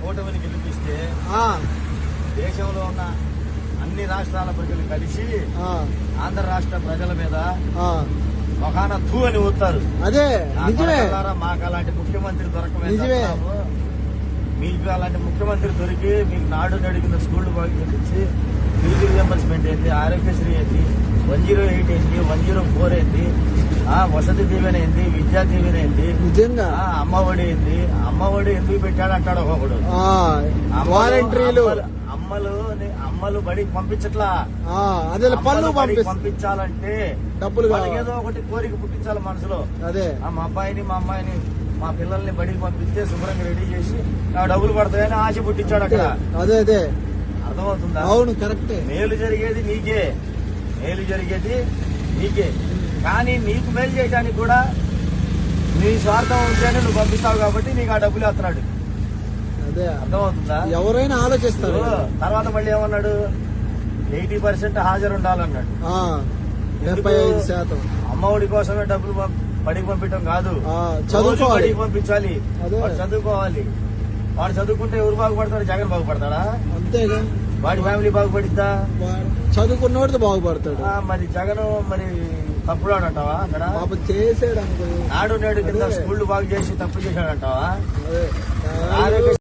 కూటమిని గెలిపిస్తే దేశంలో ఉన్న అన్ని రాష్ట్రాల ప్రజలు కలిసి ఆంధ్ర రాష్ట్ర ప్రజల మీద ఒకన తూ అని ఊతారు. అదే నిజమే. మాకు అలాంటి ముఖ్యమంత్రి నిజమే. మీకు అలాంటి ముఖ్యమంత్రి దొరికి మీకు నాడు నడిగిన స్కూళ్లు బాగా చూపించి ఫీజు రియంబర్స్మెంట్ ఏంటి, ఆరోగ్యశ్రీ ఏంటి, 108 ఏంటి, 104 ఏంటి, వసతి దీవెన ఏంటి, విద్యా దీవెన ఏంటి, నిజంగా అమ్మఒడి ఏంటి, అమ్మఒడి ఎందుకు పెట్టాడు అంటాడు ఒకడు. వాలంటీర్లు అమ్మలు బడికి పంపించట్లా. అదే పనులు పంపించాలంటే డబ్బులు ఏదో ఒకటి కోరిక పుట్టించాలి మనసులో. అదే మా అబ్బాయిని మా అమ్మాయిని మా పిల్లల్ని బడికి పంపిస్తే శుభ్రంగా రెడీ చేసి డబ్బులు పడతాయని ఆశ పుట్టించాడు అక్కడ. అదే అదే అర్థమవుతుందా? అవును, కరెక్టే. మేలు జరిగేది నీకే. కానీ నీకు మేలు చేయడానికి కూడా నీ స్వార్థం ఉంటేనే నువ్వు పంపిస్తావు కాబట్టి నీకు ఆ డబ్బులు వేస్తున్నాడు. అదే అర్థమవుతుందా? ఎవరైనా ఆలోచిస్తారు. తర్వాత మళ్ళీ ఏమన్నాడు, 80% హాజరు ఉండాలన్నాడు. 75%. అమ్మఒడి కోసమే డబ్బులు బడికి పంపించడం కాదు, చదువుకోవాలి, పంపించాలి. చదువుకోవాలి. వాడు చదువుకుంటే ఎవరు బాగుపడతాడు? జగన్ బాగుపడతాడా? అంతేగా. వాడి ఫ్యామిలీ బాగుపడిద్దా? చదువుకున్నోడితో బాగుపడతాడు. మరి జగన్ మరి తప్పుడు అంటావా? అక్కడ చేసాడు అనుకో. నాడు నేడు కింద స్కూళ్లు బాగు చేసి తప్పు చేశాడంటావా?